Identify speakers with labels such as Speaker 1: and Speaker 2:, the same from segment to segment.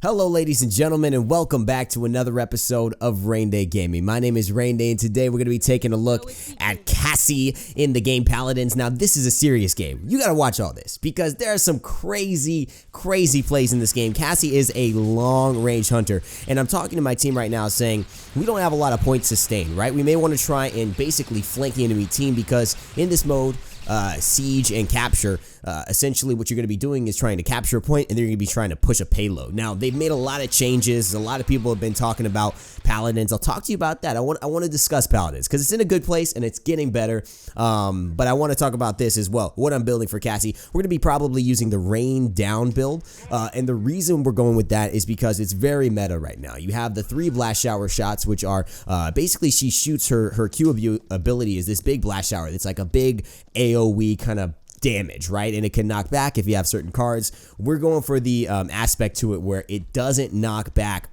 Speaker 1: Hello ladies and gentlemen, and welcome back to another episode of Raynday Gaming. My name is Raynday, and today we're going to be taking a look at Cassie in the game Paladins. Now this is a serious game. You got to watch all this because there are some crazy plays in this game. Cassie is a long range hunter, and I'm talking to my team right now saying we don't have a lot of points sustained, right? We may want to try and basically flank the enemy team because in this mode, siege and capture, essentially what you're going to be doing is trying to capture a point, and then you're going to be trying to push a payload. Now they've made a lot of changes. A lot of people have been talking about Paladins. I'll talk to you about that. I want to discuss Paladins because it's in a good place and it's getting better, but I want to talk about this as well, what I'm building for Cassie. We're going to be probably using the Rain Down build, and the reason we're going with that is because it's very meta right now. You have the 3 blast shower shots, which are basically she shoots her Q ability is this big blast shower. It's like a big AoE kind of damage, right? And it can knock back if you have certain cards. We're going for the aspect to it where it doesn't knock back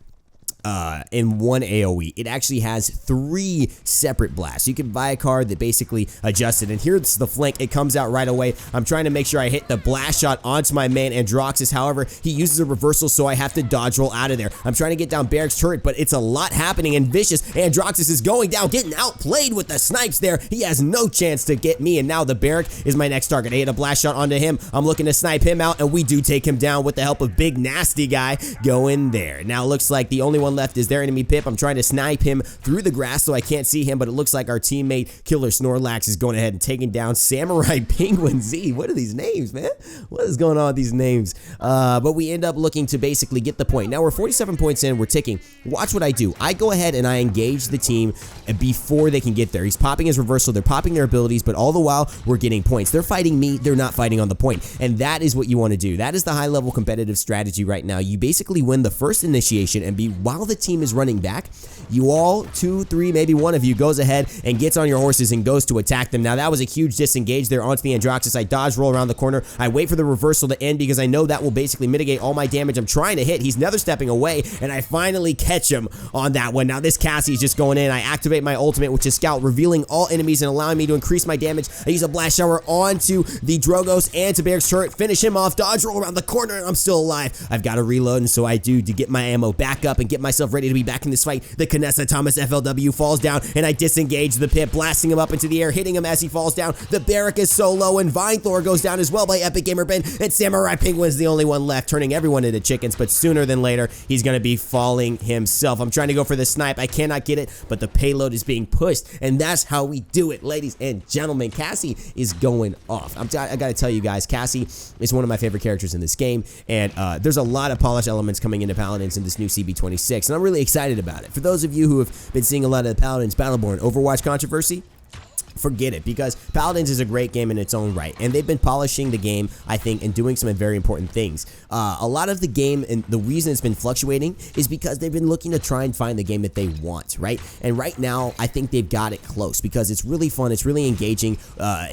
Speaker 1: in one AoE. It actually has 3 separate blasts. You can buy a card that basically adjusts it, and here's the flank. It comes out right away. I'm trying to make sure I hit the blast shot onto my man Androxus. However, he uses a reversal, so I have to dodge roll out of there. I'm trying to get down Barrack's turret, but it's a lot happening, and Vicious Androxus is going down, getting outplayed with the snipes there. He has no chance to get me, and now the Barrack is my next target. I hit a blast shot onto him. I'm looking to snipe him out, and we do take him down with the help of Big Nasty Guy going there. Now it looks like the only one left is their enemy Pip. I'm trying to snipe him through the grass so I can't see him, but it looks like our teammate Killer Snorlax is going ahead and taking down Samurai Penguin Z. What are these names, man? What is going on with these names? But we end up looking to basically get the point. Now we're 47 points in. We're ticking. Watch what I do. I go ahead and I engage the team before they can get there. He's popping his reversal. They're popping their abilities, but all the while we're getting points. They're fighting me. They're not fighting on the point, and that is what you want to do. That is the high-level competitive strategy right now. You basically win the first initiation, and while the team is running back, you all, 2, 3, maybe one of you goes ahead and gets on your horses and goes to attack them. Now that was a huge disengage there onto the Androxus. I dodge roll around the corner. I wait for the reversal to end because I know that will basically mitigate all my damage I'm trying to hit. He's nether stepping away, and I finally catch him on that one. Now this Cassie is just going in. I activate my ultimate, which is Scout, revealing all enemies and allowing me to increase my damage. I use a blast shower onto the Drogos and to Barrack's turret, finish him off, dodge roll around the corner, and I'm still alive. I've got to reload, and so I do to get my ammo back up and get myself ready to be back in this fight. The Knessa Thomas FLW falls down, and I disengage the Pip, blasting him up into the air, hitting him as he falls down. The Barrack is so low, and Vinethor goes down as well by Epic Gamer Ben, and Samurai Penguin's the only one left, turning everyone into chickens, but sooner than later, he's going to be falling himself. I'm trying to go for the snipe. I cannot get it, but the payload is being pushed, and that's how we do it, ladies and gentlemen. Cassie is going off. I got to tell you guys, Cassie is one of my favorite characters in this game, and there's a lot of polish elements coming into Paladins in this new CB26, and I'm really excited about it. For those of you who have been seeing a lot of the Paladins Battleborn Overwatch controversy, forget it, because Paladins is a great game in its own right, and they've been polishing the game, I think, and doing some very important things. A lot of the game, and the reason it's been fluctuating is because they've been looking to try and find the game that they want, right? And right now, I think they've got it close because it's really fun, it's really engaging.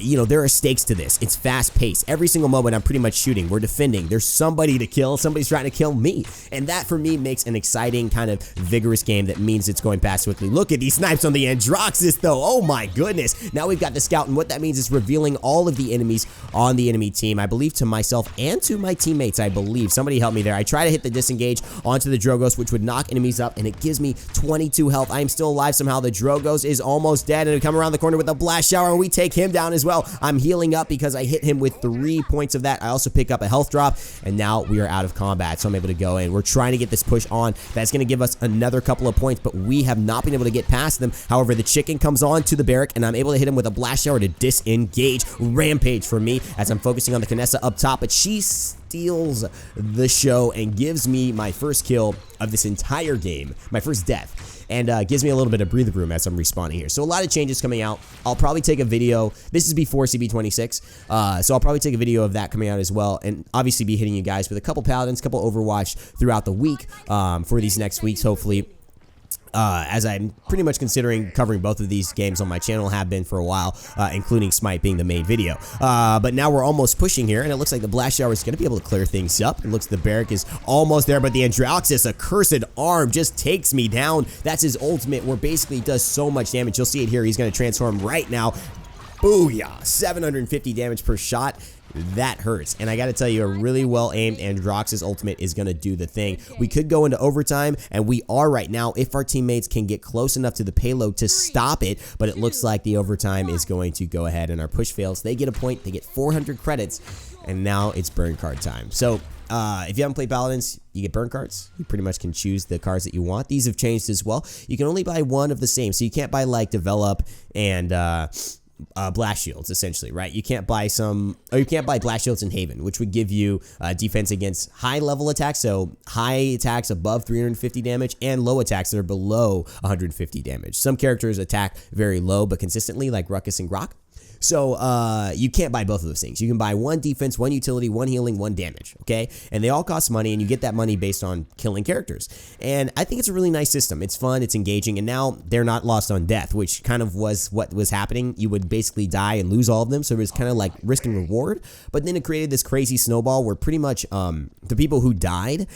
Speaker 1: You know, there are stakes to this. It's fast-paced. Every single moment, I'm pretty much shooting. We're defending. There's somebody to kill. Somebody's trying to kill me, and that, for me, makes an exciting, kind of vigorous game that means it's going past quickly. Look at these snipes on the Androxus, though. Oh, my goodness. Now we've got the Scout, and what that means is revealing all of the enemies on the enemy team, I believe, to myself and to my teammates, I believe. Somebody help me there. I try to hit the disengage onto the Drogos, which would knock enemies up, and it gives me 22 health. I am still alive somehow. The Drogos is almost dead, and we come around the corner with a blast shower, and we take him down as well. I'm healing up because I hit him with 3 points of that. I also pick up a health drop, and now we are out of combat, so I'm able to go in. We're trying to get this push on. That's going to give us another couple of points, but we have not been able to get past them. However, the chicken comes on to the Barrack, and I'm able to hit him with a blast shower to disengage. Rampage for me as I'm focusing on the Knessa up top, but she steals the show and gives me my first kill of this entire game, my first death, and gives me a little bit of breather room as I'm respawning here. So a lot of changes coming out. I'll probably take a video. This is before CB26, so I'll probably take a video of that coming out as well, and obviously be hitting you guys with a couple Paladins, couple Overwatch throughout the week for these next weeks, hopefully. As I'm pretty much considering covering both of these games on my channel, have been for a while, including Smite being the main video. But now we're almost pushing here, and it looks like the blast shower is going to be able to clear things up. It looks the Barrack is almost there, but the Androxus, a cursed arm, just takes me down. That's his ultimate, where basically he does so much damage. You'll see it here. He's going to transform right now. Booyah! 750 damage per shot. that hurts. And I gotta tell you, a really well aimed Androx's ultimate is gonna do the thing. We could go into overtime, and we are right now if our teammates can get close enough to the payload to stop it, but it looks like the overtime is going to go ahead, and our push fails. They get a point, they get 400 credits, and now it's burn card time. So if you haven't played Paladins, you get burn cards. You pretty much can choose the cards that you want. These have changed as well. You can only buy one of the same, so you can't buy like Develop and blast shields, essentially, right? You can't buy you can't buy blast shields in Haven, which would give you defense against high level attacks, so high attacks above 350 damage and low attacks that are below 150 damage. Some characters attack very low but consistently, like Ruckus and Grok. So you can't buy both of those things. You can buy one defense, one utility, one healing, one damage, okay? And they all cost money, and you get that money based on killing characters. And I think it's a really nice system. It's fun, it's engaging, and now they're not lost on death, which kind of was what was happening. You would basically die and lose all of them, so it was kind of like risk and reward. But then it created this crazy snowball where pretty much the people who died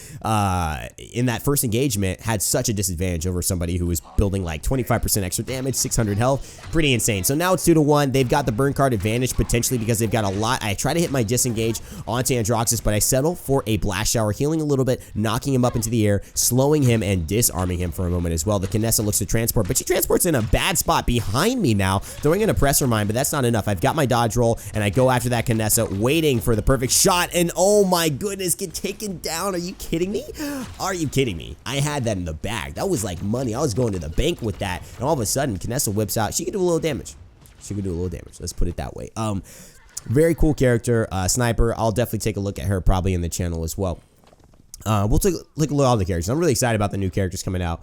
Speaker 1: in that first engagement had such a disadvantage over somebody who was building like 25% extra damage, 600 health. Pretty insane. So now it's 2-1. They've got the burn card advantage potentially because they've got a lot. I try to hit my disengage onto Androxus, but I settle for a blast shower, healing a little bit, knocking him up into the air, slowing him, and disarming him for a moment as well. The Kinessa looks to transport, but she transports in a bad spot behind me now, throwing in a pressure mine, but that's not enough. I've got my dodge roll, and I go after that Kinessa, waiting for the perfect shot, and oh my goodness, get taken down. Are you kidding me? Are you kidding me? I had that in the bag. That was like money. I was going to the bank with that, and all of a sudden, Kinessa whips out. She can do a little damage. She could do a little damage. Let's put it that way. Very cool character, sniper. I'll definitely take a look at her probably in the channel as well. We'll take a look at all the characters. I'm really excited about the new characters coming out.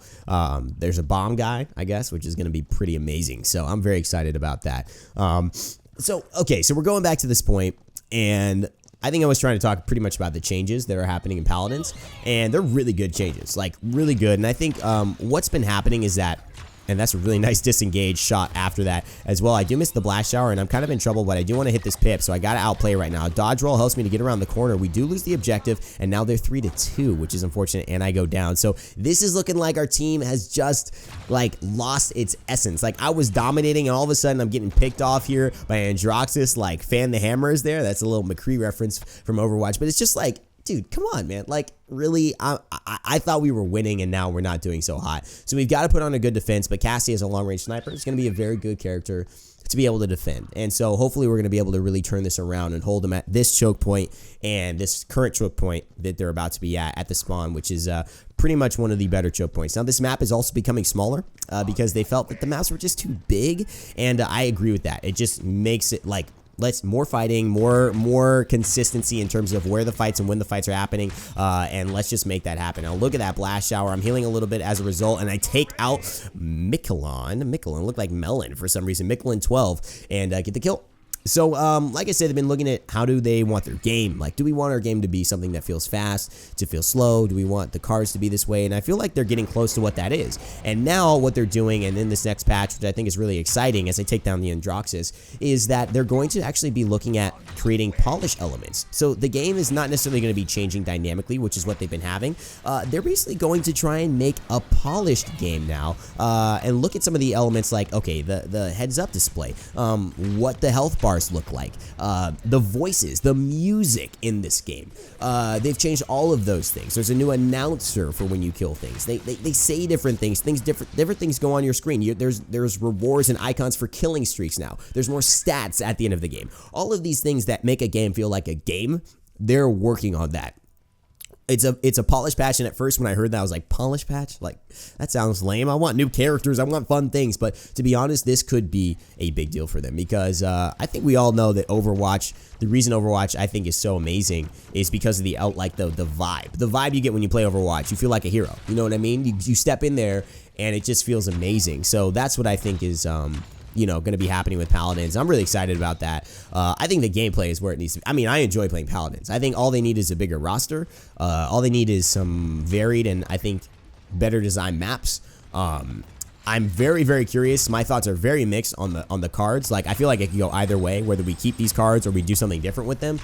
Speaker 1: There's a bomb guy, I guess, which is going to be pretty amazing. So I'm very excited about that. Okay, so we're going back to this point, and I think I was trying to talk pretty much about the changes that are happening in Paladins, and they're really good changes, like really good. And I think what's been happening is that, and that's a really nice disengage shot after that as well. I do miss the blast shower, and I'm kind of in trouble, but I do want to hit this pip, so I got to outplay right now. Dodge roll helps me to get around the corner. We do lose the objective, and now they're 3-2, which is unfortunate, and I go down. So this is looking like our team has just, like, lost its essence. Like, I was dominating, and all of a sudden I'm getting picked off here by Androxus, like, fan the hammers there. That's a little McCree reference from Overwatch, but it's just like, dude, come on, man. Like, really, I thought we were winning, and now we're not doing so hot. So we've got to put on a good defense, but Cassie as a long-range sniper is going to be a very good character to be able to defend. And so hopefully we're going to be able to really turn this around and hold them at this choke point and this current choke point that they're about to be at the spawn, which is pretty much one of the better choke points. Now, this map is also becoming smaller because they felt that the maps were just too big, and I agree with that. It just makes it like, more fighting, more consistency in terms of where the fights and when the fights are happening, and let's just make that happen. Now look at that blast shower. I'm healing a little bit as a result, and I take out Mikkelon looked like Melon for some reason, Mikkelon 12, and get the kill. So, like I said, I've been looking at how do they want their game. Like, do we want our game to be something that feels fast, to feel slow? Do we want the cards to be this way? And I feel like they're getting close to what that is. And now what they're doing, and in this next patch, which I think is really exciting as I take down the Androxus, is that they're going to actually be looking at creating polish elements. So the game is not necessarily going to be changing dynamically, which is what they've been having. They're basically going to try and make a polished game now, and look at some of the elements like, okay, the heads-up display, what the health bar look like, the voices, the music in this game. They've changed all of those things. There's a new announcer for when you kill things. They say different things. Different things go on your screen. There's rewards and icons for killing streaks now. There's more stats at the end of the game. All of these things that make a game feel like a game, they're working on that. It's a polish patch, and at first when I heard that I was like, polish patch? Like, that sounds lame. I want new characters, I want fun things, but to be honest, this could be a big deal for them because I think we all know that Overwatch, the reason Overwatch I think is so amazing is because of the vibe. The vibe you get when you play Overwatch, you feel like a hero. You know what I mean? You step in there and it just feels amazing. So that's what I think is you know, going to be happening with Paladins. I'm really excited about that. I think the gameplay is where it needs to be. I mean, I enjoy playing Paladins. I think all they need is a bigger roster. All they need is some varied and I think better designed maps. I'm very, very curious. My thoughts are very mixed on the cards. Like, I feel like it could go either way, whether we keep these cards or we do something different with them.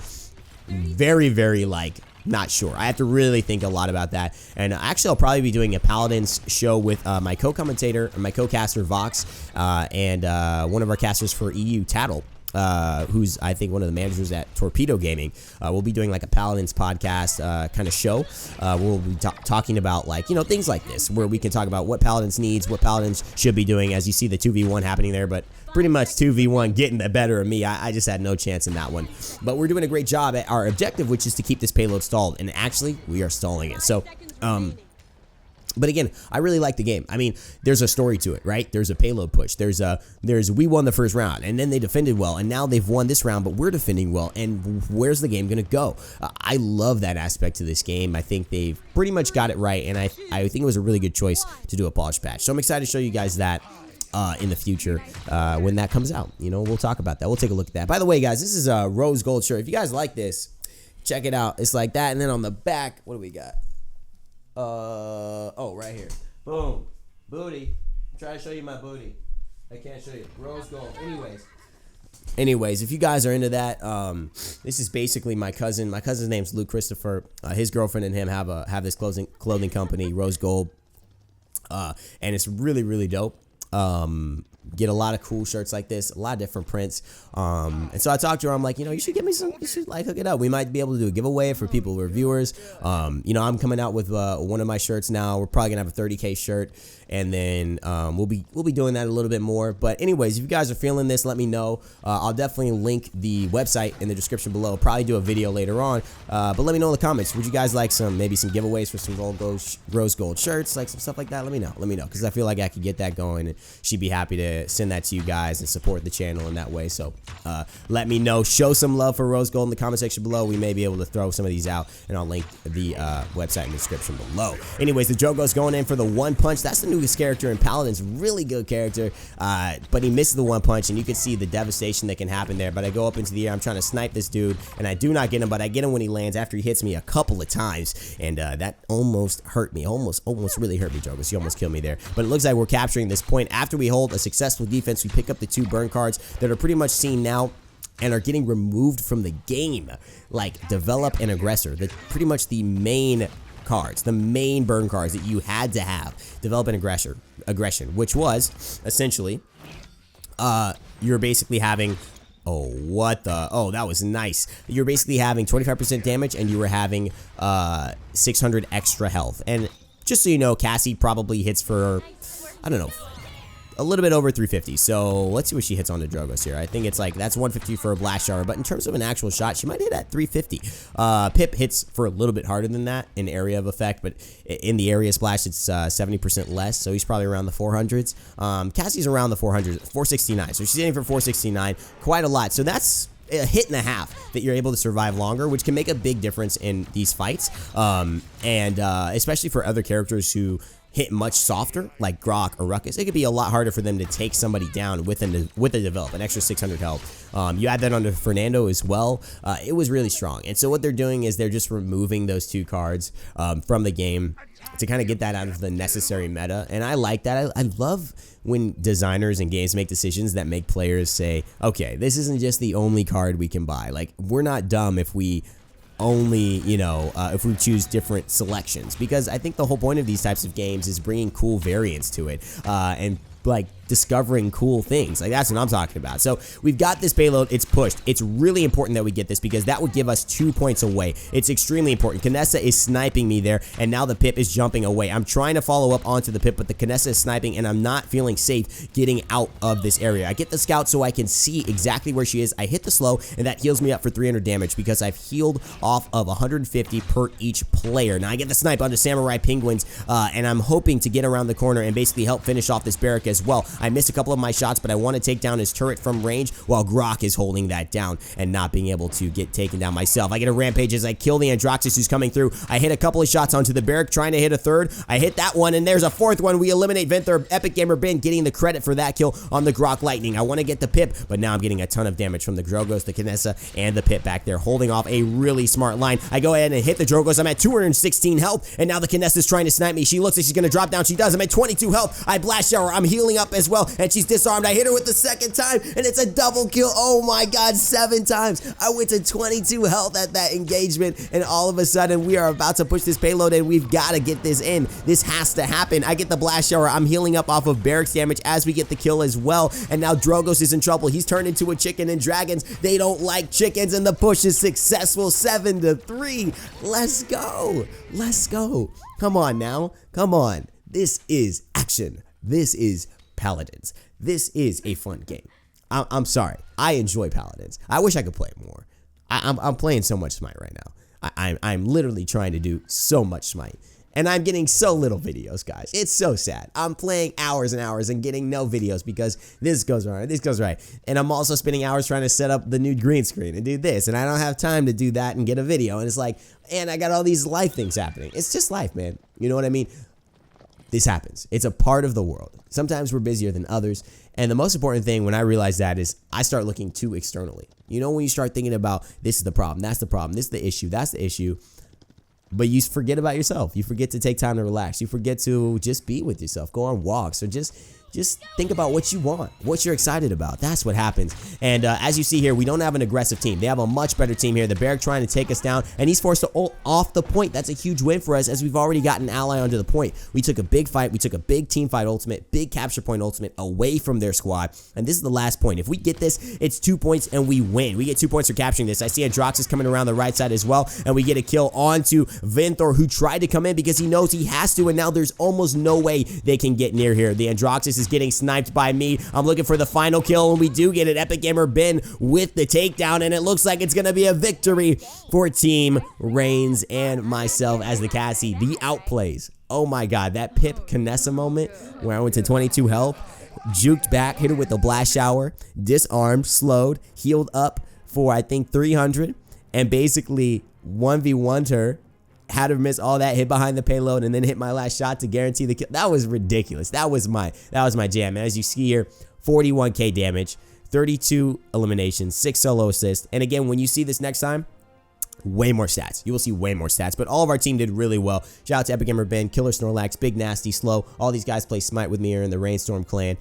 Speaker 1: Very, very, like, not sure. I have to really think a lot about that. And actually, I'll probably be doing a Paladins show with my co-commentator, my co-caster Vox, and one of our casters for EU, Tattle. who's I think one of the managers at Torpedo Gaming. We'll be doing like a Paladins podcast kind of show. We'll be talking about like, you know, things like this where we can talk about what Paladins needs, what Paladins should be doing. As you see the 2v1 happening there, but pretty much 2v1 getting the better of me. I just had no chance in that one. But we're doing a great job at our objective, which is to keep this payload stalled. And actually, we are stalling it. So, but again, I really like the game. I mean, there's a story to it, right? There's a payload push. There's we won the first round, and then they defended well, and now they've won this round, but we're defending well, and where's the game gonna go? I love that aspect to this game. I think they've pretty much got it right, and I think it was a really good choice to do a polish patch. So I'm excited to show you guys that in the future when that comes out. You know, we'll talk about that. We'll take a look at that. By the way, guys, this is a rose gold shirt. If you guys like this, check it out. It's like that, and then on the back, what do we got? Oh, right here. Boom. Booty. I'm trying to show you my booty. I can't show you. Rose gold. Anyways, if you guys are into that, this is basically my cousin. My cousin's name's Luke Christopher. His girlfriend and him have this clothing company, Rose Gold. And it's really, really dope. Get a lot of cool shirts like this, a lot of different prints. And so I talked to her. I'm like, you know, you should get me some. You should like hook it up. We might be able to do a giveaway for people who are viewers. You know, I'm coming out with one of my shirts now. We're probably gonna have a 30K shirt, and then we'll be doing that a little bit more. But anyways, if you guys are feeling this, let me know. I'll definitely link the website in the description below. Probably do a video later on. But let me know in the comments. Would you guys like maybe some giveaways for some rose gold shirts, like some stuff like that? Let me know. Let me know, because I feel like I could get that going, and she'd be happy to send that to you guys and support the channel in that way. So let me know. Show some love for rose gold in the comment section below. We may be able to throw some of these out, and I'll link the website in the description below. Anyways, the Drogo's going in for the one punch. That's the newest character in Paladins. Really good character, but he misses the one punch, and you can see the devastation that can happen there. But I go up into the air. I'm trying to snipe this dude, and I do not get him, but I get him when he lands after he hits me a couple of times, and that almost hurt me. Almost really hurt me, Drogos. You almost killed me there. But it looks like we're capturing this point. After we hold a successful defense, we pick up the 2 burn cards that are pretty much seen now and are getting removed from the game, like Develop and Aggressor. That's pretty much the main cards, the main burn cards that you had to have. Develop and Aggression, which was essentially you're basically having that was nice. You're basically having 25% damage, and you were having 600 extra health. And just so you know, Cassie probably hits for, I don't know, a little bit over 350. So let's see what she hits on the Drogos here. I think it's like, that's 150 for a blast shower, but in terms of an actual shot, she might hit at 350. Pip hits for a little bit harder than that in area of effect, but in the area splash, it's 70% less, so he's probably around the 400s. Cassie's around the 400s, 469, so she's hitting for 469, quite a lot. So that's a hit and a half that you're able to survive longer, which can make a big difference in these fights, especially for other characters who hit much softer, like Grok or Ruckus. It could be a lot harder for them to take somebody down with a develop, an extra 600 health. You add that onto Fernando as well. It was really strong. And so what they're doing is they're just removing those 2 cards from the game to kind of get that out of the necessary meta. And I like that. I love when designers and games make decisions that make players say, okay, this isn't just the only card we can buy. Like, we're not dumb if we only, you know, if we choose different selections, because I think the whole point of these types of games is bringing cool variants to it, and like discovering cool things. Like, that's what I'm talking about. So we've got this payload. It's pushed. It's really important that we get this, because that would give us 2 points away. It's extremely important. Kinessa is sniping me there, and now the Pip is jumping away. I'm trying to follow up onto the Pip, but the Kinessa is sniping, and I'm not feeling safe getting out of this area. I get the scout so I can see exactly where she is. I hit the slow, and that heals me up for 300 damage, because I've healed off of 150 per each player. Now I get the snipe onto Samurai Penguins, and I'm hoping to get around the corner and basically help finish off this barrack as well. I missed a couple of my shots, but I want to take down his turret from range while Grok is holding that down and not being able to get taken down myself. I get a rampage as I kill the Androxus who's coming through. I hit a couple of shots onto the barrack, trying to hit a third. I hit that one, and there's a 4th one. We eliminate Venther. Epic Gamer Ben getting the credit for that kill on the Grok Lightning. I want to get the Pip, but now I'm getting a ton of damage from the Drogos, the Kinessa, and the Pip back there, holding off a really smart line. I go ahead and hit the Drogos. I'm at 216 health, and now the Kinessa is trying to snipe me. She looks like she's going to drop down. She does. I'm at 22 health. I blast shower. I'm healing up as well, and she's disarmed. I hit her with the second time, and it's a double kill. Oh my god, 7 times. I went to 22 health at that engagement, and all of a sudden, we are about to push this payload, and we've got to get this in. This has to happen. I get the blast shower. I'm healing up off of barracks damage as we get the kill as well, and now Drogos is in trouble. He's turned into a chicken, and dragons, they don't like chickens, and the push is successful. 7-3. Let's go. Let's go. Come on now. Come on. This is action. This is Paladins. This is a fun game. I'm sorry. I enjoy Paladins. I wish I could play it more. I'm playing so much Smite right now. I'm literally trying to do so much Smite. And I'm getting so little videos, guys. It's so sad. I'm playing hours and hours and getting no videos because this goes wrong, this goes right. And I'm also spending hours trying to set up the new green screen and do this. And I don't have time to do that and get a video. And it's like, and I got all these life things happening. It's just life, man. You know what I mean? This happens. It's a part of the world. Sometimes we're busier than others. And the most important thing when I realize that is I start looking too externally. You know, when you start thinking about this is the problem, that's the problem, this is the issue, that's the issue. But you forget about yourself. You forget to take time to relax. You forget to just be with yourself. Go on walks or just think about what you want, what you're excited about. That's what happens. And as you see here, we don't have an aggressive team. They have a much better team here. The Barrack trying to take us down, and he's forced to ult off the point. That's a huge win for us as we've already got an ally onto the point. We took a big fight. We took a big team fight ultimate, big capture point ultimate away from their squad. And this is the last point. If we get this, it's 2 points and we win. We get 2 points for capturing this. I see Androxus coming around the right side as well, and we get a kill onto Vinthor, who tried to come in because he knows he has to, and now there's almost no way they can get near here. The Androxus is getting sniped by me. I'm looking for the final kill, and we do get it. Epic Gamer Ben with the takedown, and it looks like it's going to be a victory for Team RAYNZ and myself as the Cassie. The outplays. Oh my god, that Pip Canessa moment where I went to 22 health, juked back, hit her with the blast shower, disarmed, slowed, healed up for I think 300, and basically 1v1'd her. Had her miss all that, hit behind the payload, and then hit my last shot to guarantee the kill. That was ridiculous. That was my jam. And as you see here, 41k damage, 32 eliminations, 6 solo assists. And again, when you see this next time, way more stats. You will see way more stats. But all of our team did really well. Shout out to Epic Gamer Ben, Killer Snorlax, Big Nasty, Slow. All these guys play Smite with me here in the Raynstorm clan.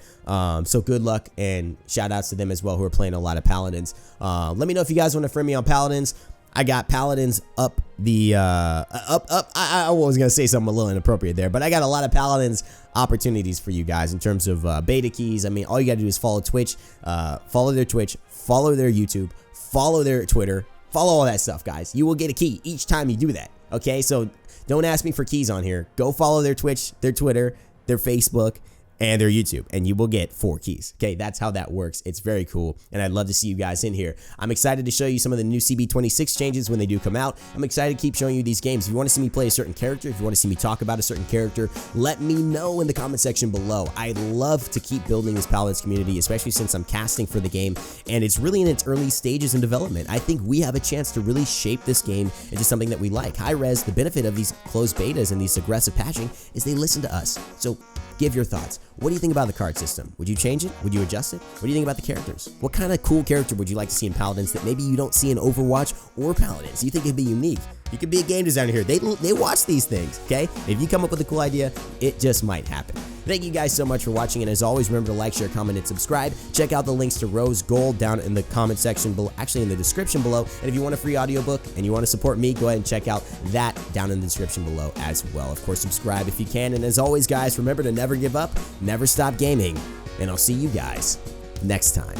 Speaker 1: So good luck, and shout outs to them as well who are playing a lot of Paladins. Let me know if you guys want to friend me on Paladins. I got Paladins up the, I was going to say something a little inappropriate there, but I got a lot of Paladins opportunities for you guys in terms of beta keys. I mean, all you got to do is follow Twitch, follow their Twitch, follow their YouTube, follow their Twitter, follow all that stuff, guys. You will get a key each time you do that, okay? So don't ask me for keys on here. Go follow their Twitch, their Twitter, their Facebook, and their YouTube, and you will get 4 keys. Okay, that's how that works. It's very cool, and I'd love to see you guys in here. I'm excited to show you some of the new CB26 changes when they do come out. I'm excited to keep showing you these games. If you want to see me play a certain character, if you want to see me talk about a certain character, let me know in the comment section below. I'd love to keep building this Paladins community, especially since I'm casting for the game, and it's really in its early stages in development. I think we have a chance to really shape this game into something that we like. High res, the benefit of these closed betas and these aggressive patching is they listen to us. So give your thoughts. What do you think about the card system? Would you change it? Would you adjust it? What do you think about the characters? What kind of cool character would you like to see in Paladins that maybe you don't see in Overwatch or Paladins? You think it'd be unique? You could be a game designer here. They watch these things, okay? If you come up with a cool idea, it just might happen. Thank you guys so much for watching, and as always, remember to like, share, comment, and subscribe. Check out the links to Rose Gold down in the comment section below, actually in the description below. And if you want a free audiobook and you want to support me, go ahead and check out that down in the description below as well. Of course, subscribe if you can. And as always, guys, remember to never give up, never stop gaming, and I'll see you guys next time.